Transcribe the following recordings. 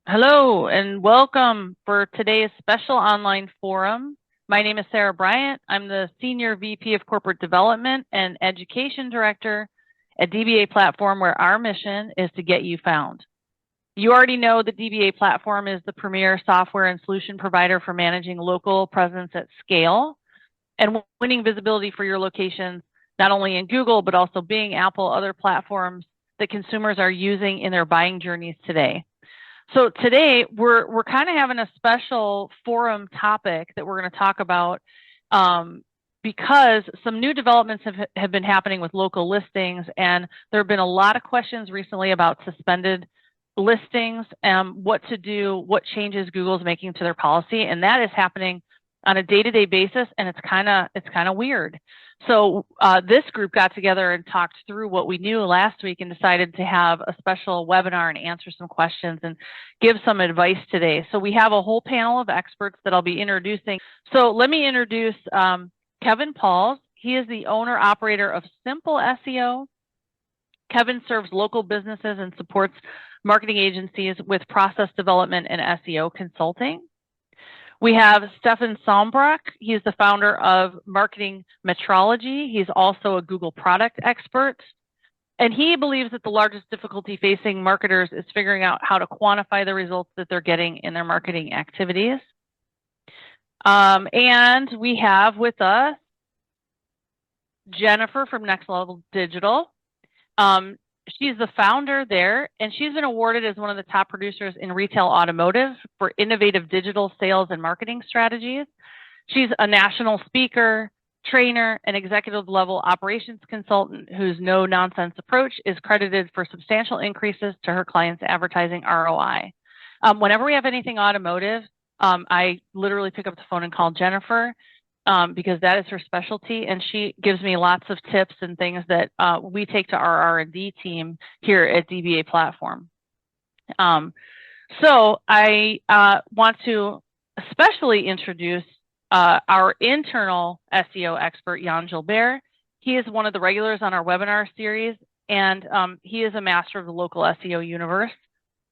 Hello and welcome for today's special online forum. My name is Sarah Bryant. I'm the Senior VP of Corporate Development and Education Director at DBA Platform, where our mission is to get you found. You already know that DBA Platform is the premier software and solution provider for managing local presence at scale and winning visibility for your locations, not only in Google, but also Bing, Apple, other platforms that consumers are using in their buying journeys today. So today we're kind of having a special forum topic that we're going to talk about because some new developments have been happening with local listings, and there have been a lot of questions recently about suspended listings, what to do, what changes Google's making to their policy, and that is happening on a day-to-day basis, and it's kind of weird. So this group got together and talked through what we knew last week and decided to have a special webinar and answer some questions and give some advice today. So we have a whole panel of experts that I'll be introducing. So let me introduce Kevin Pauls. He is the owner-operator of Simple SEO. Kevin serves local businesses and supports marketing agencies with process development and SEO consulting. We have Stefan Sombrock. He's the founder of Marketing Metrology. He's also a Google product expert. And he believes that the largest difficulty facing marketers is figuring out how to quantify the results that they're getting in their marketing activities. And we have with us Jennifer from Next Level Digital. She's the founder there, and she's been awarded as one of the top producers in retail automotive for innovative digital sales and marketing strategies. She's a national speaker, trainer, and executive level operations consultant whose no-nonsense approach is credited for substantial increases to her clients' advertising ROI. Whenever we have anything automotive, I literally pick up the phone and call Jennifer because that is her specialty, and she gives me lots of tips and things that we take to our R&D team here at DBA Platform. So I want to especially introduce our internal SEO expert, Jan Gilbert. He is one of the regulars on our webinar series, and he is a master of the local SEO universe.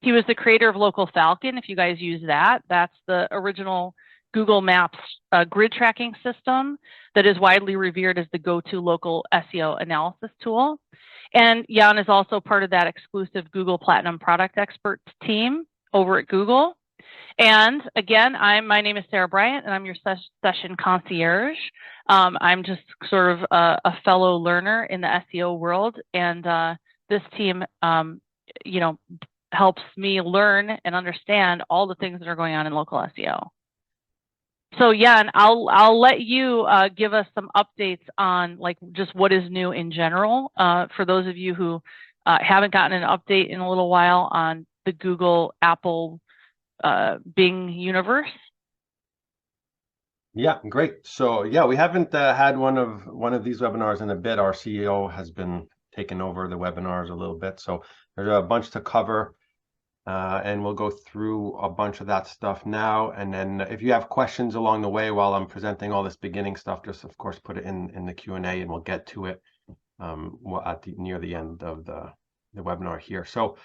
He was the creator of Local Falcon. If you guys use that, that's the original Google Maps grid tracking system that is widely revered as the go-to local SEO analysis tool. And Jan is also part of that exclusive Google Platinum product expert team over at Google. And again, my name is Sarah Bryant, and I'm your session concierge. I'm just sort of a fellow learner in the SEO world, and this team, helps me learn and understand all the things that are going on in local SEO. So Jan, I'll let you give us some updates on like just what is new in general for those of you who haven't gotten an update in a little while on the Google, Apple, Bing universe. Yeah, great. So yeah, we haven't had one of these webinars in a bit. Our CEO has been taking over the webinars a little bit, so there's a bunch to cover. And we'll go through a bunch of that stuff now. And then if you have questions along the way while I'm presenting all this beginning stuff, just of course put it in the Q&A and we'll get to it near the end of the webinar here. So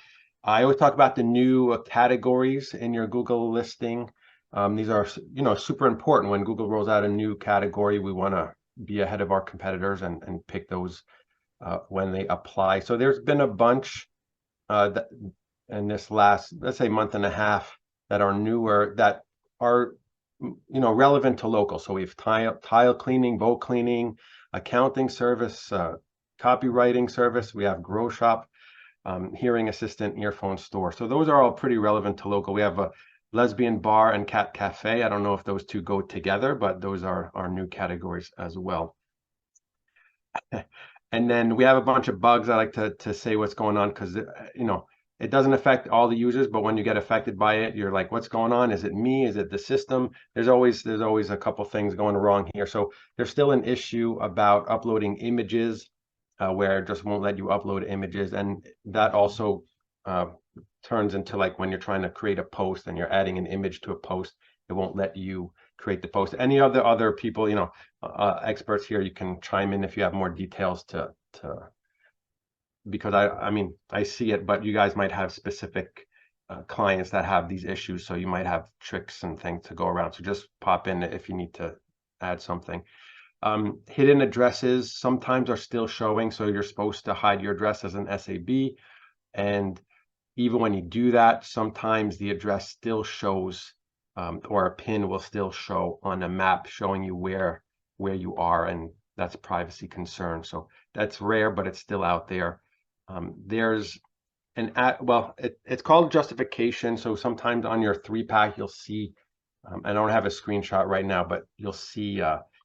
I always talk about the new categories in your Google listing. These are super important. When Google rolls out a new category, we want to be ahead of our competitors and pick those when they apply. So there's been a bunch in this last, let's say, month and a half that are newer, that are relevant to local. So we have tile cleaning, boat cleaning, accounting service, copywriting service. We have grow shop, hearing assistant, earphone store. So those are all pretty relevant to local. We have a lesbian bar and cat cafe. I don't know if those two go together, but those are our new categories as well. And then we have a bunch of bugs. I like to say what's going on because it doesn't affect all the users, but when you get affected by it, you're like, what's going on? Is it me? Is it the system? There's always a couple things going wrong here. So there's still an issue about uploading images where it just won't let you upload images. And that also turns into like when you're trying to create a post and you're adding an image to a post, it won't let you create the post. Any other people, experts here, you can chime in if you have more details because I see it, but you guys might have specific clients that have these issues. So you might have tricks and things to go around. So just pop in if you need to add something. Hidden addresses sometimes are still showing. So you're supposed to hide your address as an SAB. And even when you do that, sometimes the address still shows, or a pin will still show on a map showing you where you are, and that's privacy concern. So that's rare, but it's still out there. There's it's called justification. So sometimes on your 3-pack, you'll see, I don't have a screenshot right now, but you'll see,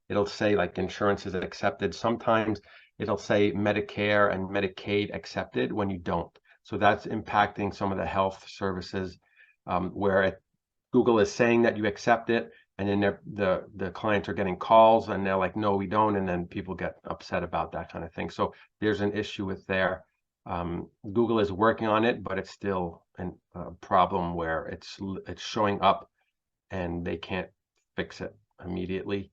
it'll say like insurance is accepted. Sometimes it'll say Medicare and Medicaid accepted when you don't. So that's impacting some of the health services, where Google is saying that you accept it, and then the clients are getting calls and they're like, no, we don't. And then people get upset about that kind of thing. So there's an issue with there. Google is working on it, but it's still a problem where it's showing up and they can't fix it immediately.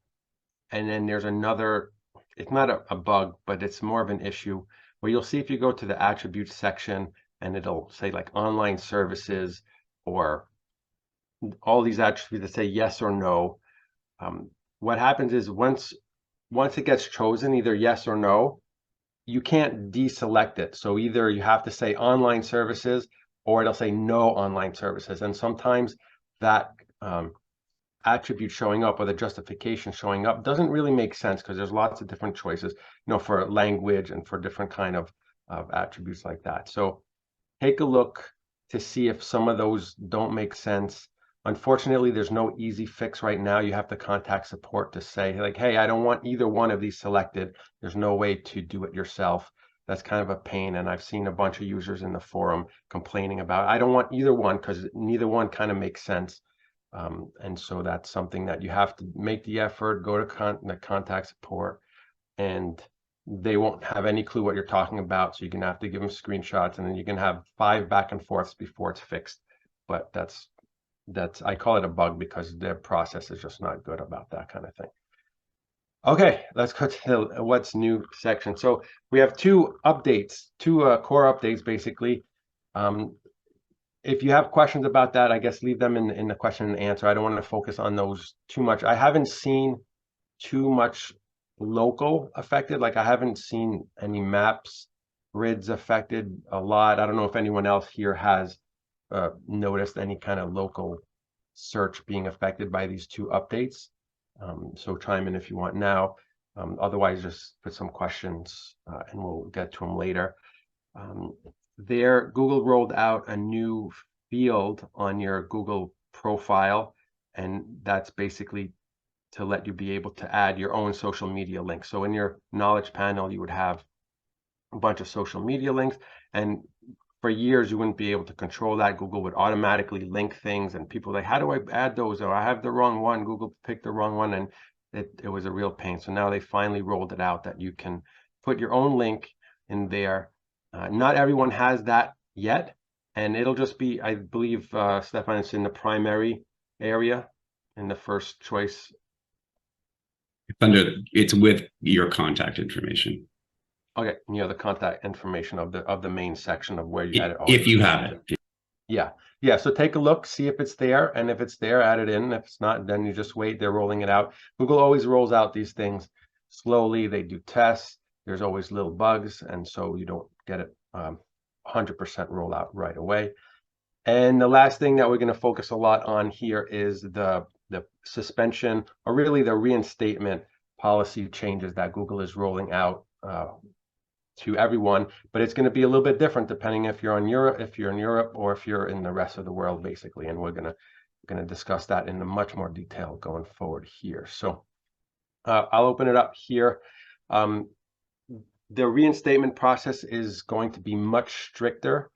And then there's another, it's not a bug, but it's more of an issue where you'll see if you go to the attributes section and it'll say like online services or all these attributes that say yes or no. What happens is once it gets chosen, either yes or no, you can't deselect it. So either you have to say online services or it'll say no online services. And sometimes that attribute showing up or the justification showing up doesn't really make sense because there's lots of different choices, for language and for different kind of attributes like that. So take a look to see if some of those don't make sense. Unfortunately, there's no easy fix right now. You have to contact support to say like, hey, I don't want either one of these selected. There's no way to do it yourself. That's kind of a pain. And I've seen a bunch of users in the forum complaining about, I don't want either one because neither one kind of makes sense. And so that's something that you have to make the effort, go to the contact support, and they won't have any clue what you're talking about. So you're gonna have to give them screenshots, and then you can have 5 back and forths before it's fixed. But that's I call it a bug because their process is just not good about that kind of thing. Okay, let's go to the what's new section. So we have two updates, two core updates basically. If you have questions about that, I guess leave them in the question and answer. I don't want to focus on those too much. I haven't seen too much local affected. Like I haven't seen any maps, grids affected a lot. I don't know if anyone else here has noticed any kind of local search being affected by these two updates. So chime in if you want now. Otherwise, just put some questions and we'll get to them later. Google rolled out a new field on your Google profile, and that's basically to let you be able to add your own social media links. So in your knowledge panel, you would have a bunch of social media links, and for years you wouldn't be able to control that. Google would automatically link things, and people like, how do I add those? Or I have the wrong one. Google picked the wrong one, and it was a real pain. So now they finally rolled it out that you can put your own link in there. Not everyone has that yet, and it'll just be, I believe, Stefan, it's in the primary area in the first choice. It's with your contact information. Okay, the contact information of the main section of where you edit all. If you have it. Yeah. So take a look, see if it's there, and if it's there, add it in. If it's not, then you just wait. They're rolling it out. Google always rolls out these things slowly. They do tests. There's always little bugs, and so you don't get it 100% rollout right away. And the last thing that we're going to focus a lot on here is the suspension, or really the reinstatement policy changes that Google is rolling out to everyone, but it's going to be a little bit different depending if you're in Europe, or if you're in the rest of the world, basically. And we're going to discuss that in much more detail going forward here. So I'll open it up here. The reinstatement process is going to be much stricter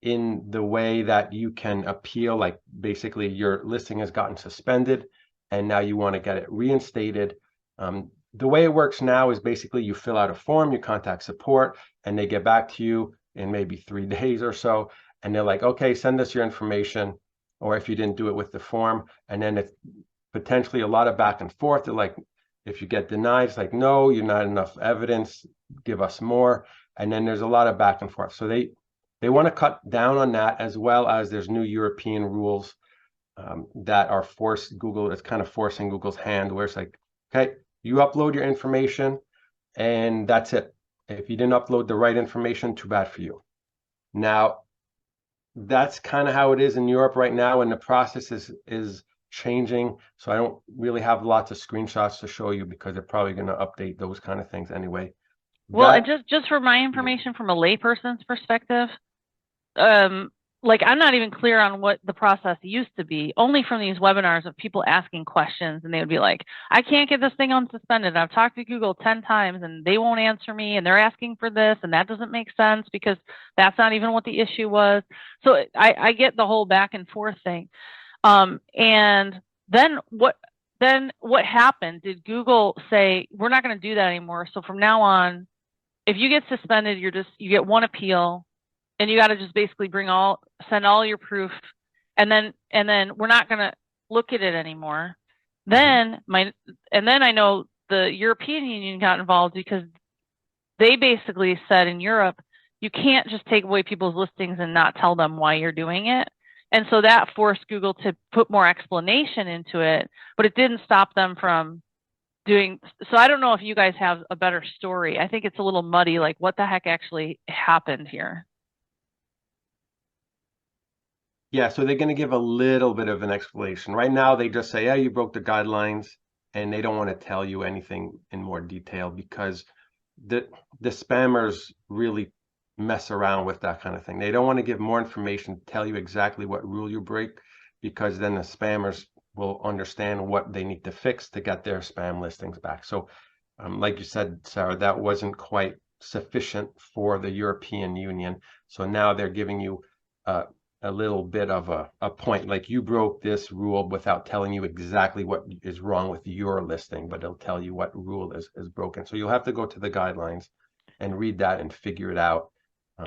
in the way that you can appeal. Like basically your listing has gotten suspended and now you want to get it reinstated. The way it works now is basically you fill out a form, you contact support, and they get back to you in maybe 3 days or so, and they're like, okay, send us your information, or if you didn't do it with the form. And then it's potentially a lot of back and forth. They're like, if you get denied, it's like, no, you're not enough evidence, give us more. And then there's a lot of back and forth. So They want to cut down on that, as well as there's new European rules that are it's kind of forcing Google's hand, where it's like, okay, you upload your information and that's it. If you didn't upload the right information, too bad for you. Now, that's kind of how it is in Europe right now, and the process is changing. So I don't really have lots of screenshots to show you, because they're probably going to update those kind of things anyway. Well, and just for my information from a layperson's perspective, like I'm not even clear on what the process used to be, only from these webinars of people asking questions, and they would be like, I can't get this thing unsuspended. I've talked to Google 10 times and they won't answer me, and they're asking for this, and that doesn't make sense because that's not even what the issue was. So I get the whole back and forth thing. And then what happened? Did Google say, we're not going to do that anymore? So from now on, if you get suspended, you get one appeal, and you got to just basically send all your proof, and then we're not going to look at it anymore. Then I know the European Union got involved, because they basically said in Europe, you can't just take away people's listings and not tell them why you're doing it. And so that forced Google to put more explanation into it, but it didn't stop them from doing. So I don't know if you guys have a better story. I think it's a little muddy, like what the heck actually happened here. Yeah, so they're going to give a little bit of an explanation. Right now, they just say, yeah, you broke the guidelines, and they don't want to tell you anything in more detail, because the spammers really mess around with that kind of thing. They don't want to give more information, tell you exactly what rule you break, because then the spammers will understand what they need to fix to get their spam listings back. So like you said, Sarah, that wasn't quite sufficient for the European Union. So now they're giving you a little bit of a point, like you broke this rule without telling you exactly what is wrong with your listing, but it'll tell you what rule is broken. So you'll have to go to the guidelines and read that and figure it out.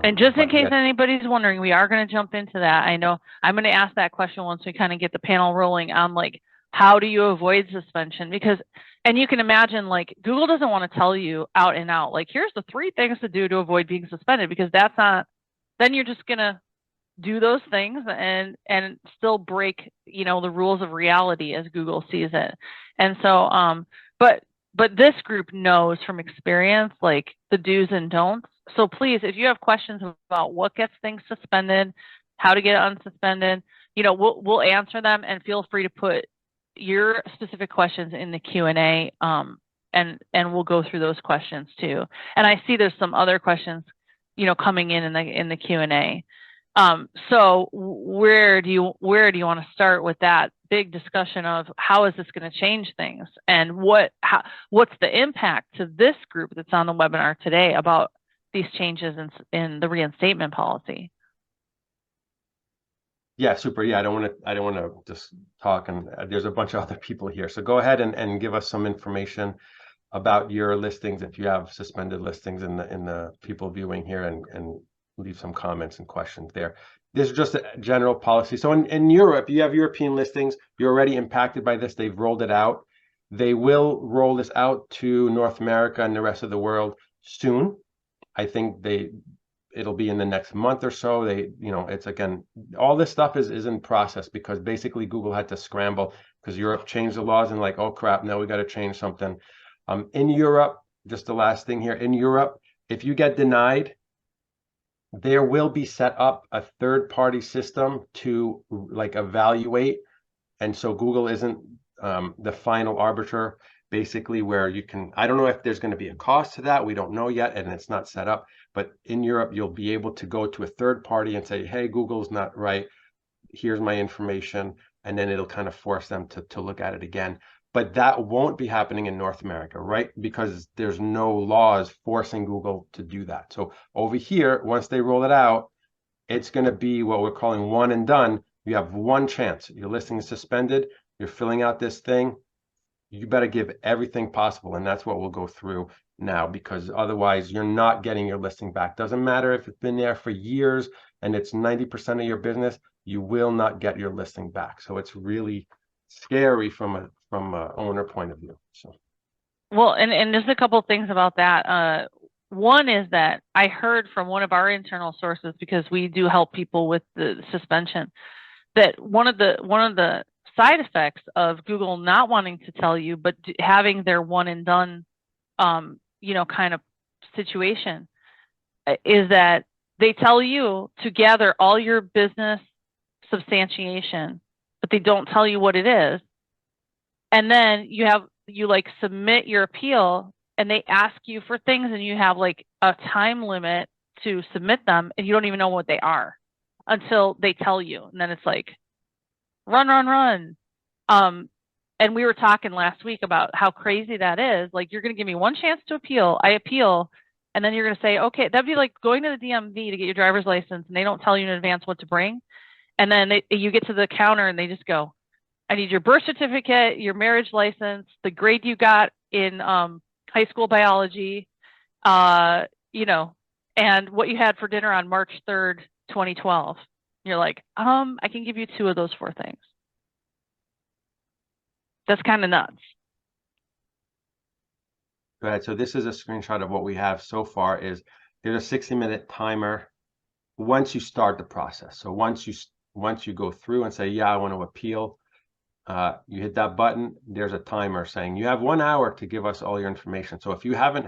And just in case anybody's wondering, we are going to jump into that. I know I'm going to ask that question once we kind of get the panel rolling on, like, how do you avoid suspension? Because, and you can imagine, like, Google doesn't want to tell you out and out, like, here's the 3 things to do to avoid being suspended, because that's not, then you're just going to do those things and still break, you know, the rules of reality as Google sees it. And so, but this group knows from experience, like, the do's and don'ts. So please, if you have questions about what gets things suspended, how to get it unsuspended, you know, we'll answer them, and feel free to put your specific questions in the Q&A, and we'll go through those questions too. And I see there's some other questions, you know, coming in the Q&A. So where do you want to start with that big discussion of how is this going to change things, and what's the impact to this group that's on the webinar today about these changes in the reinstatement policy? Yeah, super. Yeah, I don't want to just talk, and there's a bunch of other people here. So go ahead and give us some information about your listings, if you have suspended listings in the people viewing here, and leave some comments and questions there. This is just a general policy. So in Europe, you have European listings. You're already impacted by this. They've rolled it out. They will roll this out to North America and the rest of the world soon. I think it'll be in the next month or so. It's, again, all this stuff is in process, because basically Google had to scramble because Europe changed the laws, and like, oh crap, now we got to change something. In Europe, just the last thing here, in Europe, if you get denied, there will be set up a third-party system to, like, evaluate. And so Google isn't the final arbiter, basically, where you can, I don't know if there's going to be a cost to that. We don't know yet, and it's not set up. But in Europe, you'll be able to go to a third party and say, hey, Google's not right. Here's my information. And then it'll kind of force them to look at it again. But that won't be happening in North America, right? Because there's no laws forcing Google to do that. So over here, once they roll it out, it's going to be what we're calling one and done. You have one chance. Your listing is suspended. You're filling out this thing. You better give everything possible. And that's what we'll go through now, because otherwise you're not getting your listing back. Doesn't matter if it's been there for years and it's 90% of your business, you will not get your listing back. So it's really scary from a owner point of view. So, well, and just a couple of things about that. one is that I heard from one of our internal sources, because we do help people with the suspension, that one of the side effects of Google not wanting to tell you, but having their one and done, kind of situation, is that they tell you to gather all your business substantiation, but they don't tell you what it is. And then you like submit your appeal, and they ask you for things, and you have like a time limit to submit them, and you don't even know what they are until they tell you. And then it's like, run, run, run. And we were talking last week about how crazy that is. Like, you're going to give me one chance to appeal. I appeal. And then you're going to say, okay, that'd be like going to the DMV to get your driver's license, and they don't tell you in advance what to bring. And then you get to the counter, and they just go, I need your birth certificate, your marriage license, the grade you got in high school biology, and what you had for dinner on March 3rd, 2012. You're like, I can give you 2 of those 4 things. That's kind of nuts. Right. So this is a screenshot of what we have so far. Is there's a 60-minute timer once you start the process. So once you go through and say, yeah, I want to appeal, you hit that button, there's a timer saying you have 1 hour to give us all your information. So if you haven't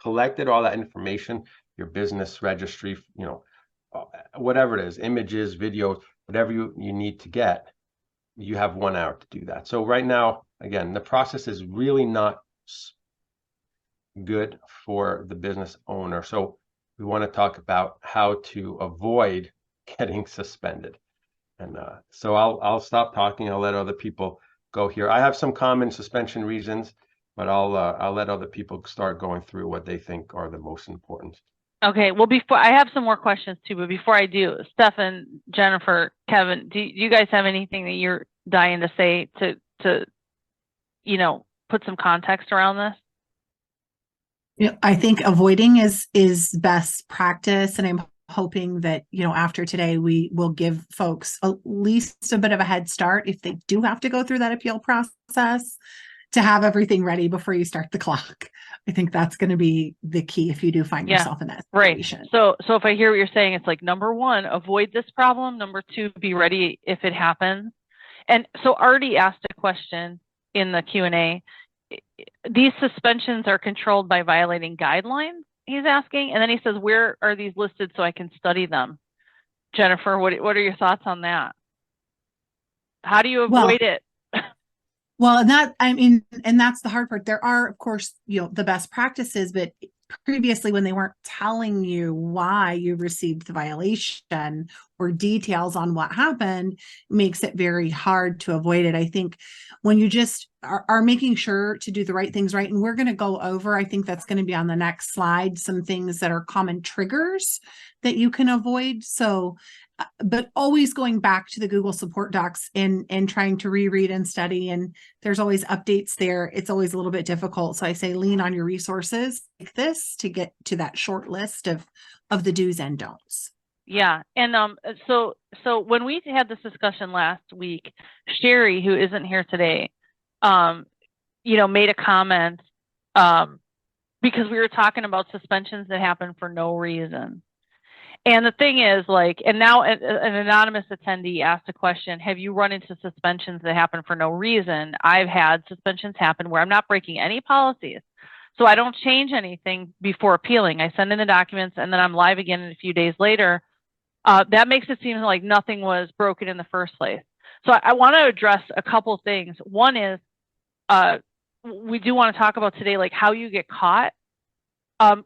collected all that information, your business registry, whatever it is, images, videos, whatever you need to get, you have 1 hour to do that. So right now, again, the process is really not good for the business owner. So we want to talk about how to avoid getting suspended. And so I'll stop talking. I'll let other people go here. I have some common suspension reasons, but I'll let other people start going through what they think are the most important. Okay. Well, before I have some more questions too, but before I do, Stefan, Jennifer, Kevin, do you guys have anything that you're dying to say to put some context around this? I think avoiding is best practice, and I'm hoping that after today we will give folks at least a bit of a head start if they do have to go through that appeal process, to have everything ready before you start the clock. I think that's going to be the key if you do find yourself in that situation. Right. So if I hear what you're saying, it's like, number 1, avoid this problem. Number 2, be ready if it happens. And so Artie asked a question in the Q&A. These suspensions are controlled by violating guidelines, he's asking. And then he says, where are these listed so I can study them? Jennifer, what are your thoughts on that? How do you avoid it? Well, and that's the hard part. There are, of course, the best practices, but previously when they weren't telling you why you received the violation or details on what happened, makes it very hard to avoid it. I think when you just are making sure to do the right things right, and we're going to go over, I think that's going to be on the next slide, some things that are common triggers that you can avoid. So, but always going back to the Google support docs and trying to reread and study, and there's always updates there. It's always a little bit difficult. So I say lean on your resources like this to get to that short list of the do's and don'ts. Yeah. And so when we had this discussion last week, Sherry, who isn't here today, made a comment because we were talking about suspensions that happen for no reason. And the thing is, and now an anonymous attendee asked a question, have you run into suspensions that happen for no reason? I've had suspensions happen where I'm not breaking any policies. So I don't change anything before appealing. I send in the documents, and then I'm live again a few days later. That makes it seem like nothing was broken in the first place. So I want to address a couple of things. One is we do want to talk about today, how you get caught.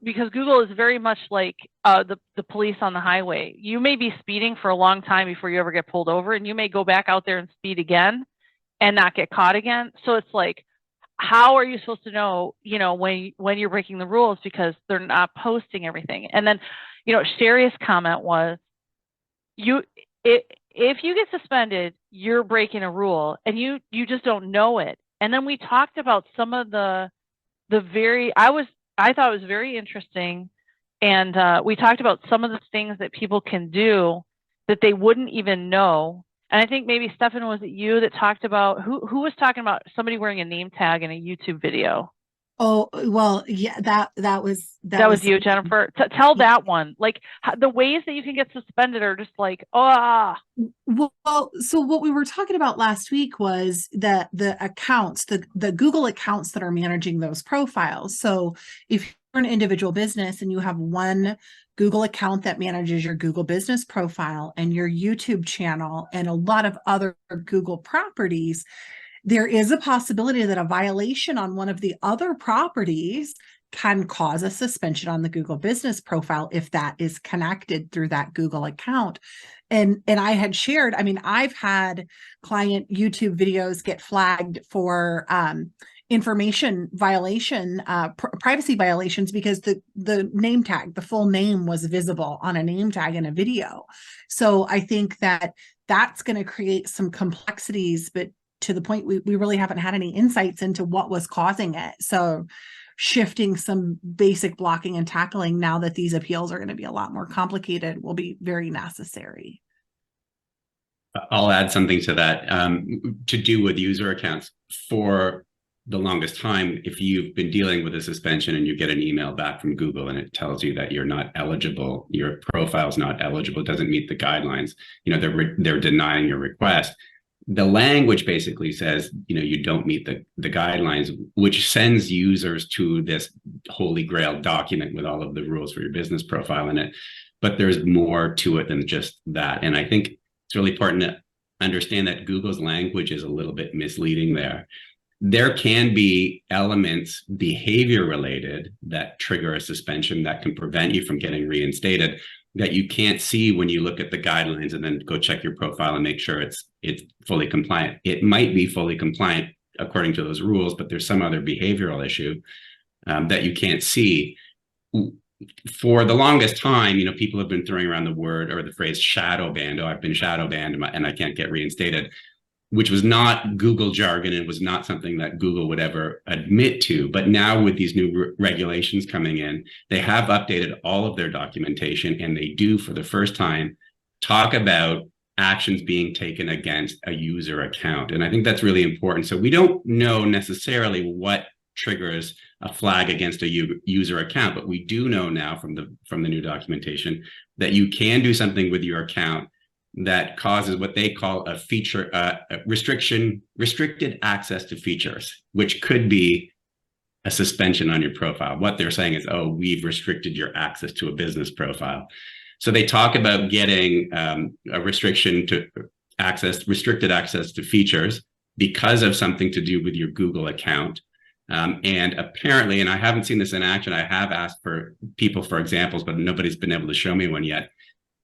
Because Google is very much like the police on the highway. You may be speeding for a long time before you ever get pulled over, and you may go back out there and speed again and not get caught again. So it's like, how are you supposed to know, when you're breaking the rules, because they're not posting everything? And then, Sherry's comment was, if you get suspended, you're breaking a rule, and you just don't know it. And then we talked about some of I thought it was very interesting. And we talked about some of the things that people can do that they wouldn't even know. And I think maybe, Stefan, was it you that talked about, who was talking about somebody wearing a name tag in a YouTube video? Oh, well, yeah, that was That was you, something. Jennifer. Tell that one. Like the ways that you can get suspended are just like, ah. Well, so what we were talking about last week was the accounts, the Google accounts that are managing those profiles. So if you're an individual business and you have one Google account that manages your Google business profile and your YouTube channel and a lot of other Google properties, there is a possibility that a violation on one of the other properties can cause a suspension on the Google business profile if that is connected through that Google account. And I had shared, I mean, I've had client YouTube videos get flagged for information violation, privacy violations, because the name tag, the full name was visible on a name tag in a video. So I think that that's going to create some complexities, but to the point we really haven't had any insights into what was causing it. So shifting some basic blocking and tackling now that these appeals are going to be a lot more complicated will be very necessary. I'll add something to that to do with user accounts. For the longest time, if you've been dealing with a suspension and you get an email back from Google and it tells you that you're not eligible, your profile's not eligible, doesn't meet the guidelines, they're denying your request. The language basically says, you don't meet the guidelines, which sends users to this holy grail document with all of the rules for your business profile in it. But there's more to it than just that. And I think it's really important to understand that Google's language is a little bit misleading there. There can be elements, behavior related, that trigger a suspension that can prevent you from getting reinstated, that you can't see when you look at the guidelines and then go check your profile and make sure it's fully compliant. It might be fully compliant according to those rules, but there's some other behavioral issue that you can't see. For the longest time, people have been throwing around the word or the phrase shadow banned. Oh, I've been shadow banned and I can't get reinstated, which was not Google jargon and was not something that Google would ever admit to. But now with these new regulations coming in, they have updated all of their documentation, and they do, for the first time, talk about actions being taken against a user account. And I think that's really important. So we don't know necessarily what triggers a flag against a user account, but we do know now from the new documentation that you can do something with your account that causes what they call a feature restricted access to features, which could be a suspension on your profile. What they're saying is, oh, we've restricted your access to a business profile. So they talk about getting a restriction to restricted access to features because of something to do with your Google account. And apparently, and I haven't seen this in action, I have asked for people for examples, but nobody's been able to show me one yet.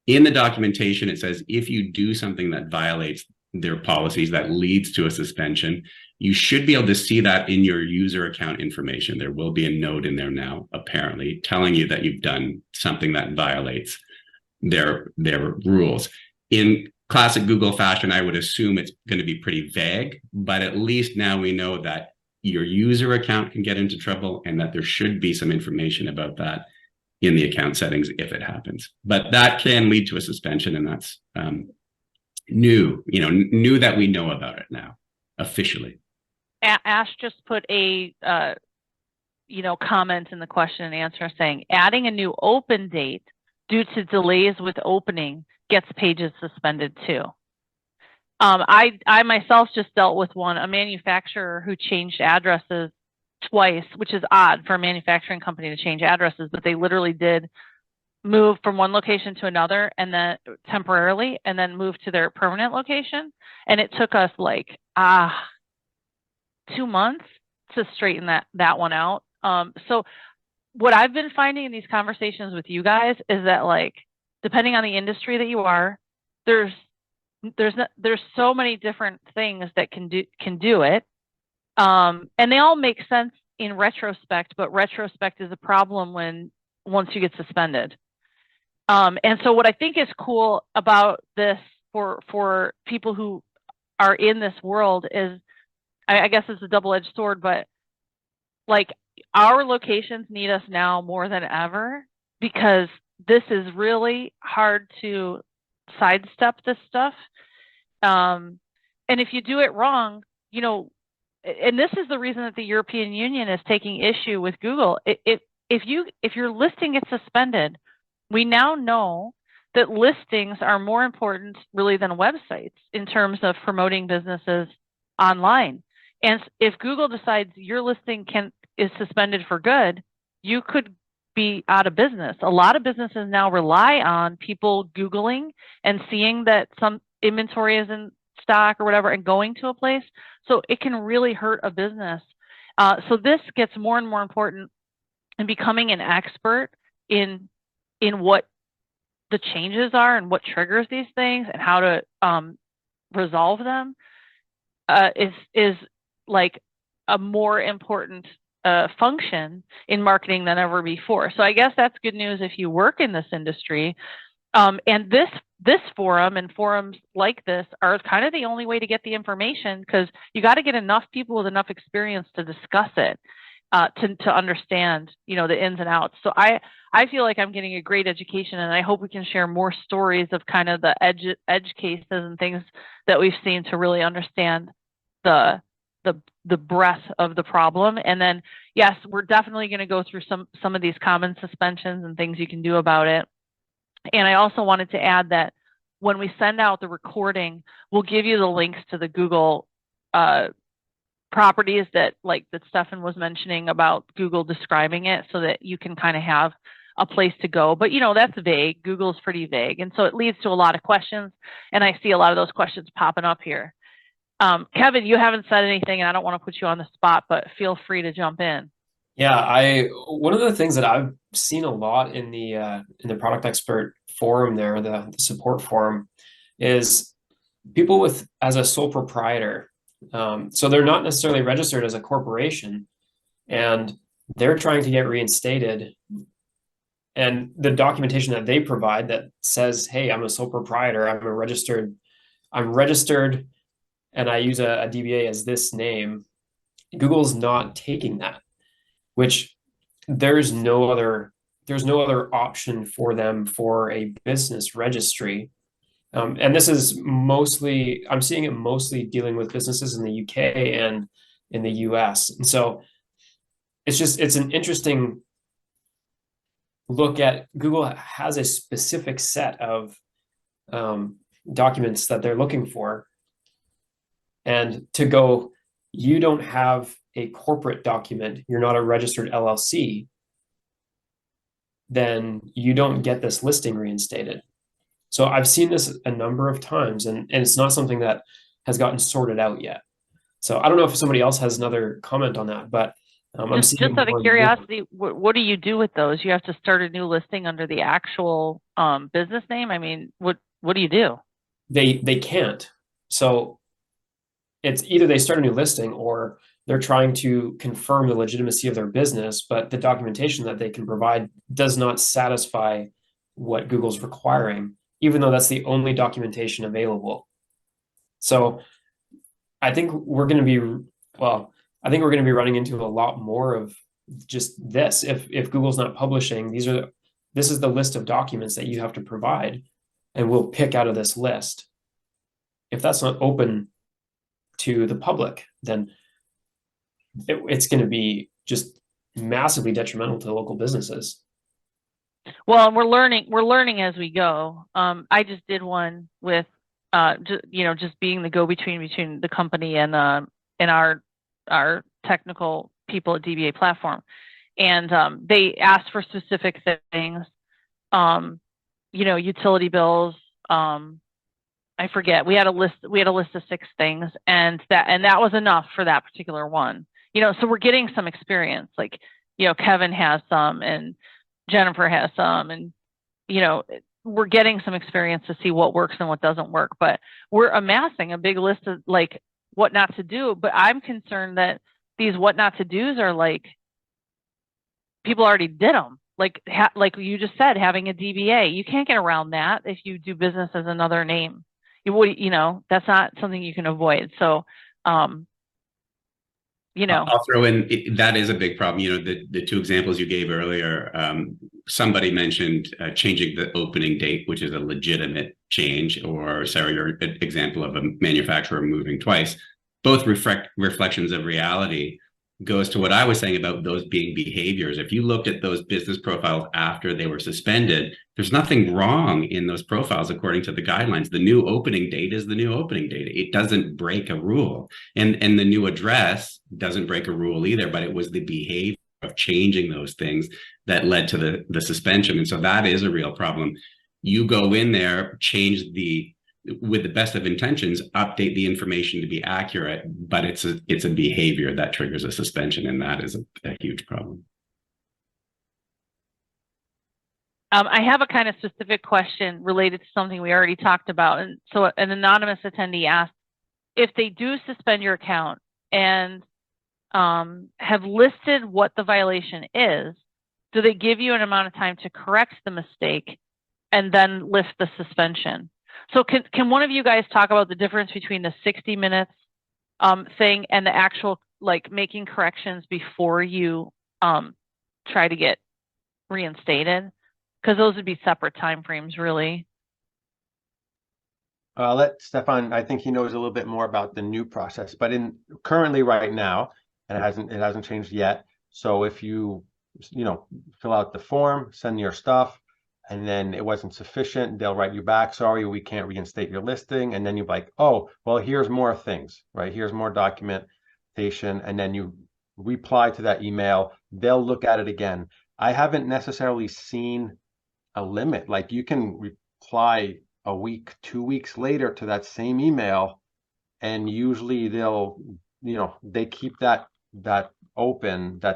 In the documentation, it says if you do something that violates their policies that leads to a suspension, you should be able to see that in your user account information. There will be a note in there now, apparently, telling you that you've done something that violates their rules. In classic Google fashion, I would assume it's going to be pretty vague, but at least now we know that your user account can get into trouble and that there should be some information about that in the account settings if it happens. But that can lead to a suspension, and that's new that we know about it now, officially. Ash just put a comment in the question and answer saying, adding a new open date due to delays with opening gets pages suspended too. I myself just dealt with a manufacturer who changed addresses twice, which is odd for a manufacturing company to change addresses, but they literally did move from one location to another and then temporarily and then move to their permanent location. And it took us 2 months to straighten that one out. So what I've been finding in these conversations with you guys is that depending on the industry that you are, there's so many different things that can do it. And they all make sense in retrospect, but retrospect is a problem once you get suspended. And so what I think is cool about this for people who are in this world is, I guess it's a double-edged sword, but our locations need us now more than ever, because this is really hard to sidestep this stuff. And if you do it wrong, and this is the reason that the European Union is taking issue with Google. If your listing gets suspended, we now know that listings are more important really than websites in terms of promoting businesses online. And if Google decides your listing is suspended for good, you could be out of business. A lot of businesses now rely on people Googling and seeing that some inventory is in stock or whatever and going to a place. So it can really hurt a business. So this gets more and more important, and becoming an expert in what the changes are and what triggers these things and how to resolve them is like a more important function in marketing than ever before. So I guess that's good news if you work in this industry. And this forum and forums like this are kind of the only way to get the information, because you got to get enough people with enough experience to discuss it, to understand, the ins and outs. So I feel like I'm getting a great education, and I hope we can share more stories of kind of the edge cases and things that we've seen to really understand the breadth of the problem. And then, yes, we're definitely going to go through some of these common suspensions and things you can do about it. And I also wanted to add that when we send out the recording, we'll give you the links to the Google properties that Stefan was mentioning about Google describing it, so that you can kind of have a place to go. But that's vague. Google's pretty vague. And so it leads to a lot of questions. And I see a lot of those questions popping up here. Kevin, you haven't said anything, and I don't want to put you on the spot, but feel free to jump in. Yeah, one of the things that I've seen a lot in the product expert forum there, the support forum, is people as a sole proprietor. So they're not necessarily registered as a corporation, and they're trying to get reinstated. And the documentation that they provide that says, "Hey, I'm a sole proprietor. I'm registered, and I use a DBA as this name." Google's not taking that, which there's no other option for them for a business registry. And this is I'm seeing it mostly dealing with businesses in the UK and in the US. And so it's an interesting look at. Google has a specific set of documents that they're looking for. And to go, you don't have a corporate document, you're not a registered LLC, then you don't get this listing reinstated. So I've seen this a number of times, and it's not something that has gotten sorted out yet. So I don't know if somebody else has another comment on that, but I'm seeing just out of curiosity, what do you do with those? You have to start a new listing under the actual business name? I mean, what do you do? They can't. So it's either they start a new listing, or they're trying to confirm the legitimacy of their business, but the documentation that they can provide does not satisfy what Google's requiring, even though that's the only documentation available. So I think we're going to be running into a lot more of just this. If Google's not publishing, this is the list of documents that you have to provide, and we'll pick out of this list. If that's not open to the public, then it's going to be just massively detrimental to local businesses. Well, and we're learning as we go. I just did one with just being the go-between between the company and our technical people at DBA Platform, and they asked for specific things, utility bills. I forget. We had a list of 6 things, and that was enough for that particular one. So we're getting some experience. Like, Kevin has some, and Jennifer has some, and we're getting some experience to see what works and what doesn't work. But we're amassing a big list of what not to do. But I'm concerned that these what not to do's are people already did them. Like you just said, having a DBA, you can't get around that if you do business as another name. That's not something you can avoid. So, I'll throw in, that is a big problem. The 2 examples you gave earlier, somebody mentioned changing the opening date, which is a legitimate change, or Sarah, your example of a manufacturer moving twice. both reflections of reality, goes to what I was saying about those being behaviors. If you looked at those business profiles after they were suspended, there's nothing wrong in those profiles according to the guidelines. The new opening date is the new opening date. It doesn't break a rule. And the new address doesn't break a rule either, but it was the behavior of changing those things that led to the suspension. And so that is a real problem. You go in there, change with the best of intentions, update the information to be accurate, but it's a behavior that triggers a suspension, and that is a huge problem. I have a kind of specific question related to something we already talked about. And so an anonymous attendee asked, if they do suspend your account and have listed what the violation is, do they give you an amount of time to correct the mistake and then lift the suspension? So can one of you guys talk about the difference between the 60 minutes thing and the actual, like, making corrections before you try to get reinstated? Because those would be separate timeframes, really. I'll let Stefan, I think he knows a little bit more about the new process, but currently right now, and it hasn't changed yet. So if you fill out the form, send your stuff, and then it wasn't sufficient, they'll write you back, sorry, we can't reinstate your listing. And then you're like, oh, well, here's more things, right? Here's more documentation. And then you reply to that email, they'll look at it again. I haven't necessarily seen a limit. Like, you can reply a week, 2 weeks later to that same email, and usually they'll, they keep that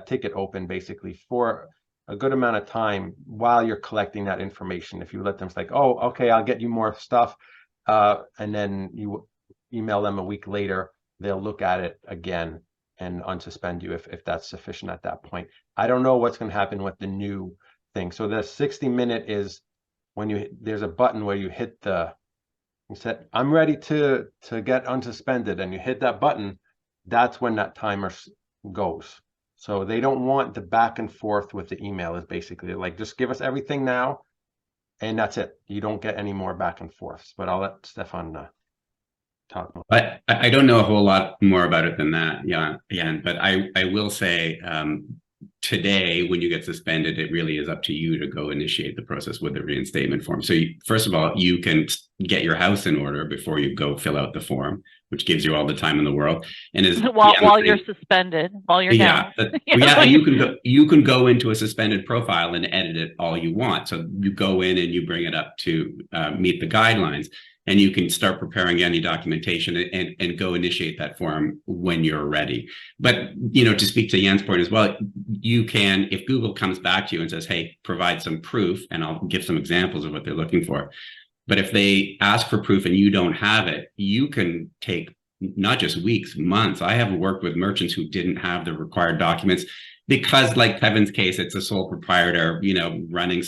ticket open basically for a good amount of time while you're collecting that information. If you let them, it's like, oh, okay, I'll get you more stuff. And then you email them a week later, they'll look at it again and unsuspend you if that's sufficient at that point. I don't know what's going to happen with the new thing. So the 60-minute is when there's a button where you hit you said, I'm ready to get unsuspended, and you hit that button, that's when that timer goes. So they don't want the back and forth with the email. Is basically like, just give us everything now, and that's it. You don't get any more back and forths. But I'll let Stefan talk more. I don't know a whole lot more about it than that, but I will say today, when you get suspended, it really is up to you to go initiate the process with the reinstatement form. So first of all, you can get your house in order before you go fill out the form, which gives you all the time in the world. And while you're suspended, while you're down. You can go into a suspended profile and edit it all you want. So you go in and you bring it up to meet the guidelines, and you can start preparing any documentation and go initiate that form when you're ready. But, to speak to Jan's point as well, you can, if Google comes back to you and says, hey, provide some proof, and I'll give some examples of what they're looking for. But if they ask for proof and you don't have it, you can take not just weeks, months. I have worked with merchants who didn't have the required documents because, like Kevin's case, it's a sole proprietor, running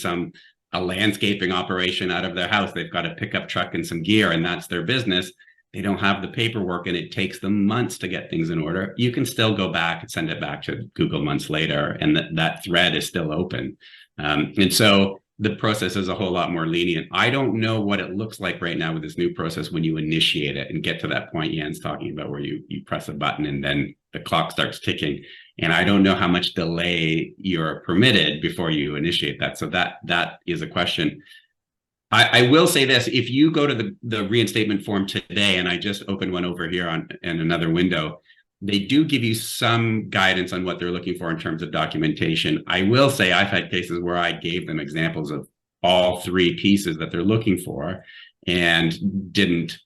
a landscaping operation out of their house. They've got a pickup truck and some gear, and that's their business. They don't have the paperwork, and it takes them months to get things in order. You can still go back and send it back to Google months later, and that thread is still open. And so the process is a whole lot more lenient. I don't know what it looks like right now with this new process when you initiate it and get to that point Jan's talking about, where you press a button and then the clock starts ticking. And I don't know how much delay you're permitted before you initiate that. So that is a question. I will say this: if you go to the reinstatement form today, and I just opened one over here in another window, they do give you some guidance on what they're looking for in terms of documentation. I will say I've had cases where I gave them examples of all three pieces that they're looking for and didn't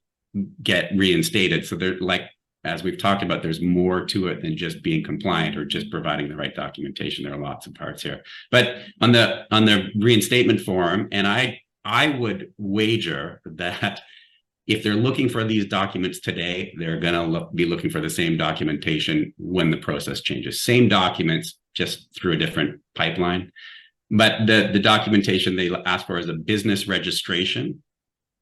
get reinstated. So they're like, as we've talked about, there's more to it than just being compliant or just providing the right documentation. There are lots of parts here. But on the reinstatement form, and I would wager that if they're looking for these documents today, they're going to be looking for the same documentation when the process changes. Same documents, just through a different pipeline. But the documentation they ask for is a business registration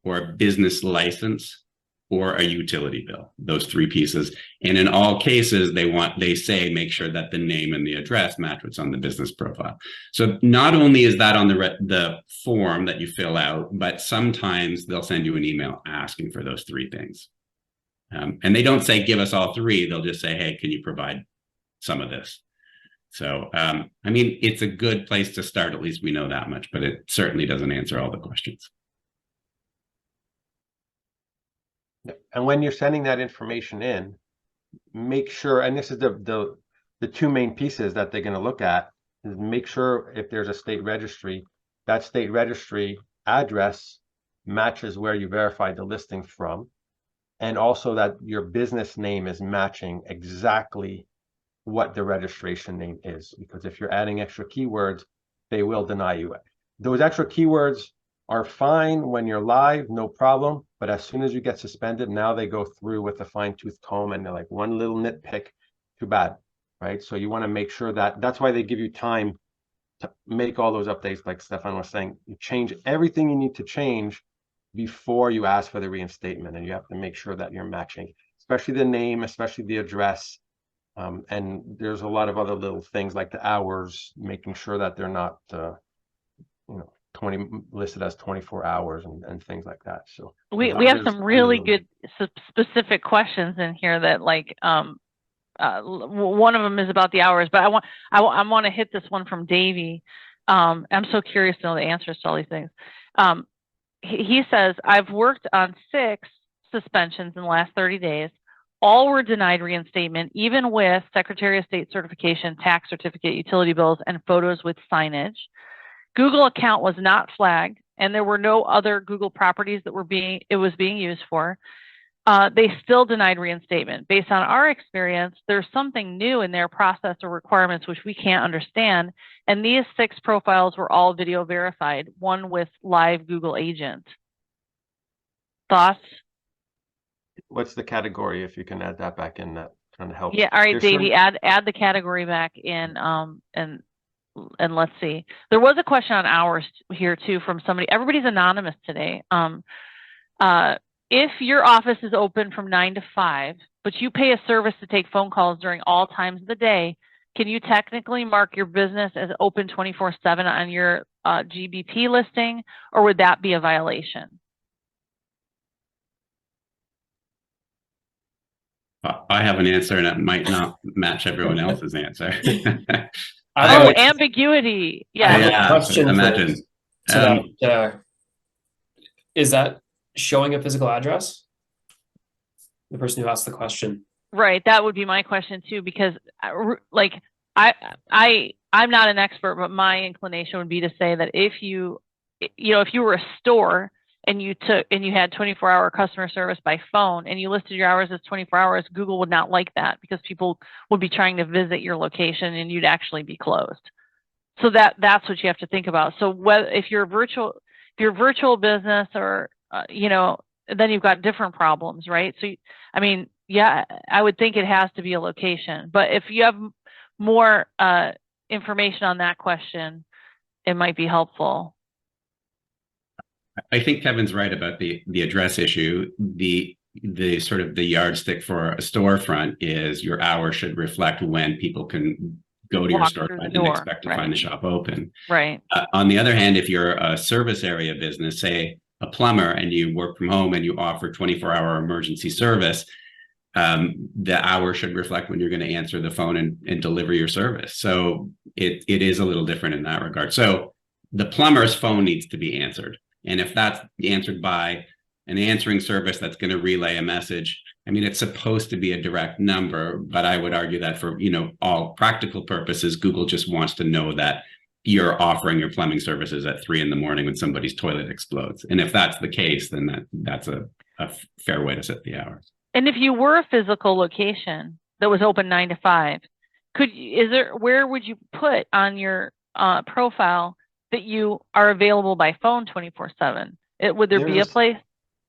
or a business license or a utility bill, those three pieces. And in all cases, they say make sure that the name and the address match what's on the business profile. So not only is that on the form that you fill out, but sometimes they'll send you an email asking for those three things. And they don't say, give us all three. They'll just say, hey, can you provide some of this? So, I mean, it's a good place to start. At least we know that much, but it certainly doesn't answer all the questions. And when you're sending that information in, make sure, and this is the two main pieces that they're going to look at, is make sure if there's a state registry, that state registry address matches where you verified the listing from, and also that your business name is matching exactly what the registration name is, because if you're adding extra keywords, they will deny you. Those extra keywords are fine when you're live, no problem. But as soon as you get suspended, now they go through with a fine-tooth comb, and they're like, one little nitpick, too bad, right? So you want to make sure that that's why they give you time to make all those updates. Like Stefan was saying, you change everything you need to change before you ask for the reinstatement, and you have to make sure that you're matching, especially the name, especially the address. And there's a lot of other little things like the hours, making sure that they're not, 20 listed as 24 hours and things like that. So we have some really good specific questions in here that, like, one of them is about the hours, but I want to hit this one from Davey. I'm so curious to know the answers to all these things. He says, I've worked on 6 suspensions in the last 30 days. All were denied reinstatement, even with Secretary of State certification, tax certificate, utility bills, and photos with signage. Google account was not flagged, and there were no other Google properties that it was being used for. They still denied reinstatement. Based on our experience, there's something new in their process or requirements which we can't understand. And these 6 profiles were all video verified, one with live Google agent. Thoughts? What's the category? If you can add that back in, that kind of helps. Yeah, all right, There's Davey, add the category back in, and let's see. There was a question on hours here too from somebody. Everybody's anonymous today. If your office is open from 9 to 5, but you pay a service to take phone calls during all times of the day, can you technically mark your business as open 24/7 on your GBP listing, or would that be a violation? I have an answer, and it might not match everyone else's answer. Oh, ambiguity. Yeah. I have a question. Imagine. Is that showing a physical address? The person who asked the question. Right. That would be my question too, because like I'm not an expert, but my inclination would be to say that if you were a store and you had 24-hour customer service by phone and you listed your hours as 24 hours, Google would not like that, because people would be trying to visit your location and you'd actually be closed. So that's what you have to think about. So if you're a virtual business, or then you've got different problems, right? So I mean, yeah, I would think it has to be a location, but if you have more information on that question, it might be helpful. I think Kevin's right about the address issue. The sort of the yardstick for a storefront is your hours should reflect when people can go to your storefront and expect to find the shop open. Right. On the other hand, if you're a service area business, say a plumber, and you work from home and you offer 24-hour emergency service, the hour should reflect when you're going to answer the phone and deliver your service. So it is a little different in that regard. So the plumber's phone needs to be answered. And if that's answered by an answering service that's going to relay a message, I mean, it's supposed to be a direct number, but I would argue that for, all practical purposes, Google just wants to know that you're offering your plumbing services at 3 a.m. when somebody's toilet explodes. And if that's the case, then that's a fair way to set the hours. And if you were a physical location that was open 9 to 5, where would you put on your profile that you are available by phone 24/7? Would there be a place?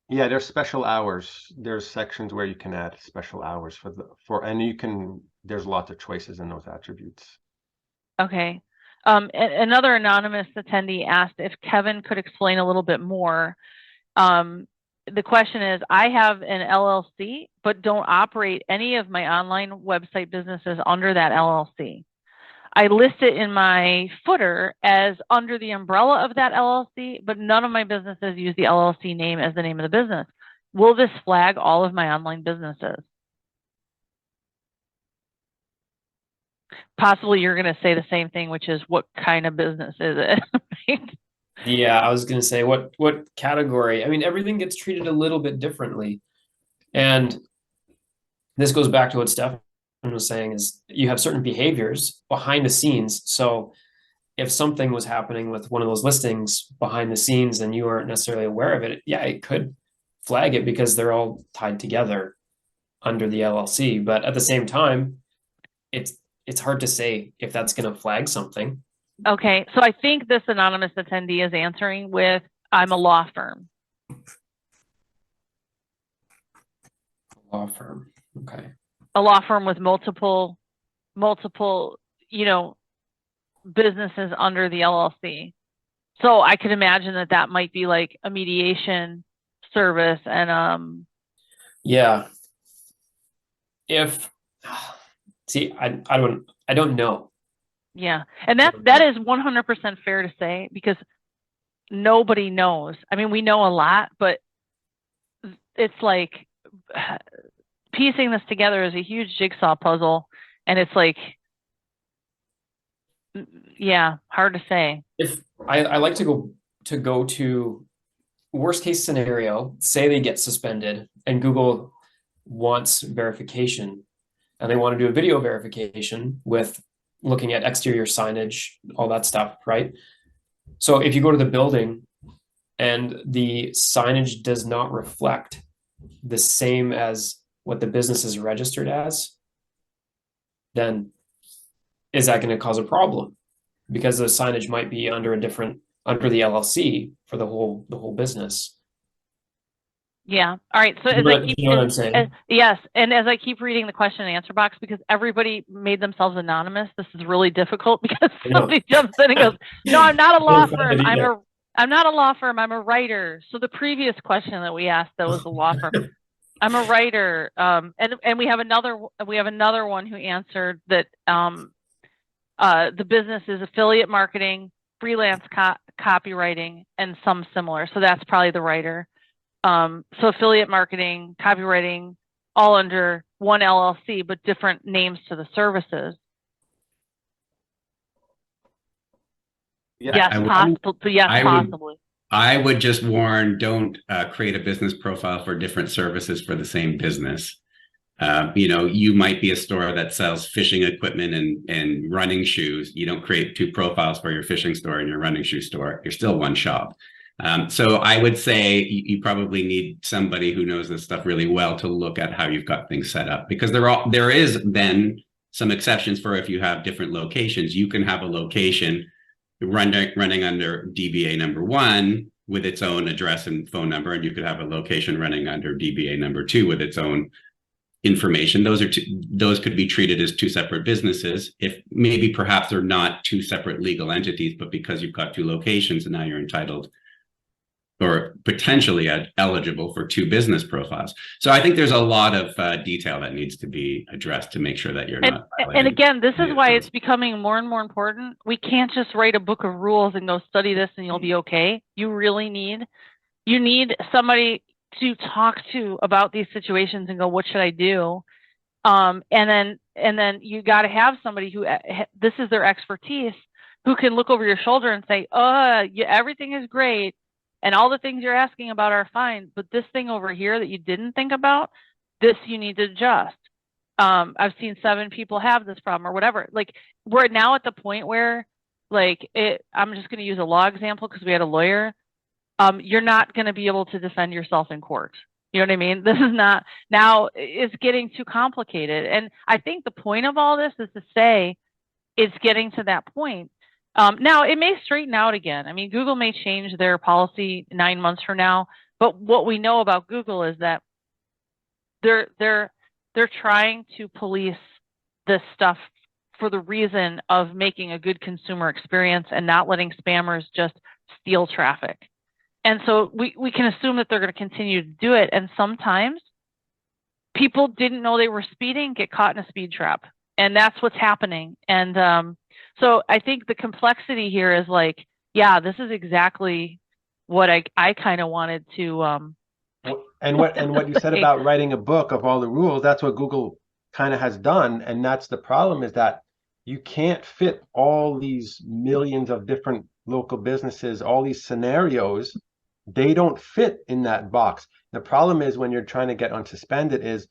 Yeah, there's special hours. There's sections where you can add special hours and there's lots of choices in those attributes. Okay. Another anonymous attendee asked if Kevin could explain a little bit more. The question is, I have an LLC, but don't operate any of my online website businesses under that LLC. I list it in my footer as under the umbrella of that LLC, but none of my businesses use the LLC name as the name of the business. will this flag all of my online businesses? Possibly you're going to say the same thing, which is what kind of business is it? Right? Yeah, I was going to say what category. I mean, everything gets treated a little bit differently. And this goes back to what Stefan was saying, is you have certain behaviors behind the scenes. So if something was happening with one of those listings behind the scenes and you weren't necessarily aware of it, yeah, it could flag it because they're all tied together under the LLC. But at the same time, it's hard to say if that's going to flag something. Okay, so I think this anonymous attendee is answering with, I'm a law firm. Law firm. Okay. A law firm with multiple, you know, businesses under the LLC. So I could imagine that that might be like a mediation service and Yeah. If see, I don't know. yeah, and that is 100% fair to say, because nobody knows. I mean, we know a lot, but it's like piecing this together is a huge jigsaw puzzle, and it's like, yeah, hard to say. If I like to go to worst case scenario, say they get suspended and Google wants verification and they want to do a video verification with looking at exterior signage, all that stuff, right? So if you go to the building and the signage does not reflect the same as what the business is registered as, then is that going to cause a problem? Because the signage might be under under the LLC for the whole business. Yeah. All right. So You know what I'm saying? yes, and as I keep reading the question and answer box, because everybody made themselves anonymous, this is really difficult because somebody jumps in and goes, "No, I'm not a law firm. I'm not a law firm. I'm a writer." So the previous question that we asked, that was a law firm. I'm a writer, and we have another one who answered that the business is affiliate marketing, freelance copywriting, and some similar. So that's probably the writer. So affiliate marketing, copywriting, all under one LLC, but different names to the services. Yeah, Yes, possibly. Yes, possibly. I would just warn, don't create a business profile for different services for the same business. You know, you might be a store that sells fishing equipment and running shoes. You don't create two profiles for your fishing store and your running shoe store. You're still one shop. So I would say you probably need somebody who knows this stuff really well to look at how you've got things set up, because there is then some exceptions for if you have different locations. You can have a location running under DBA number 1 with its own address and phone number, and you could have a location running under DBA number 2 with its own information. Those could be treated as two separate businesses. If maybe perhaps they're not two separate legal entities, but because you've got two locations and now you're entitled or potentially eligible for two business profiles. So I think there's a lot of detail that needs to be addressed to make sure that you're not. And again, this is why it's becoming more and more important. We can't just write a book of rules and go study this and you'll be okay. You really need somebody to talk to about these situations and go, what should I do? And then you got to have somebody who this is their expertise, who can look over your shoulder and say, everything is great and all the things you're asking about are fine, but this thing over here that you didn't think about, this you need to adjust. I've seen 7 people have this problem or whatever. Like, we're now at the point where, like, I'm just going to use a law example because we had a lawyer. You're not going to be able to defend yourself in court. You know what I mean? This is not, now it's getting too complicated. And I think the point of all this is to say it's getting to that point. Now it may straighten out again. I mean, Google may change their policy 9 months from now, but what we know about Google is that they're trying to police this stuff for the reason of making a good consumer experience and not letting spammers just steal traffic. And so we can assume that they're going to continue to do it. And sometimes people didn't know they were speeding, get caught in a speed trap. And that's what's happening. And so I think the complexity here is like, yeah, this is exactly what I kind of wanted to And what you said about writing a book of all the rules, that's what Google kind of has done. And that's the problem, is that you can't fit all these millions of different local businesses, all these scenarios. They don't fit in that box. The problem is when you're trying to get unsuspended is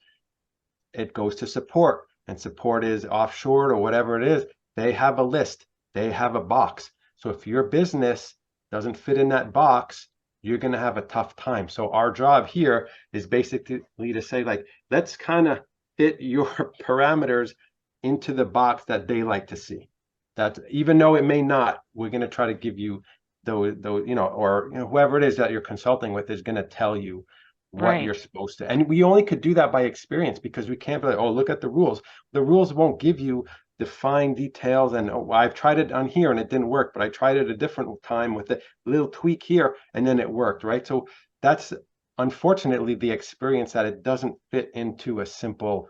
it goes to support, and support is offshore or whatever it is. They have a list, they have a box. So if your business doesn't fit in that box, you're going to have a tough time. So our job here is basically to say, like, let's kind of fit your parameters into the box that they like to see. That even though it may not, we're going to try to give you those, or whoever it is that you're consulting with is going to tell you what you're supposed to. And we only could do that by experience, because we can't be like, oh, look at the rules. The rules won't give you the fine details, and oh, I've tried it on here and it didn't work, but I tried it a different time with a little tweak here and then it worked, right? So that's unfortunately the experience, that it doesn't fit into a simple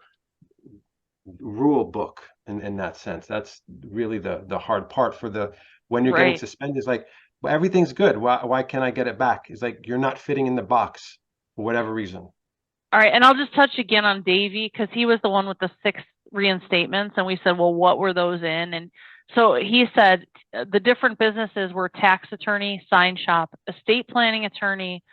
rule book in that sense. That's really the hard part for the, when you're getting suspended, is like, well, everything's good. Why can't I get it back? It's like, you're not fitting in the box for whatever reason. All right, and I'll just touch again on Davey, because he was the one with the 6 reinstatements, and we said, well, what were those in? And so he said the different businesses were tax attorney, sign shop, estate planning attorney,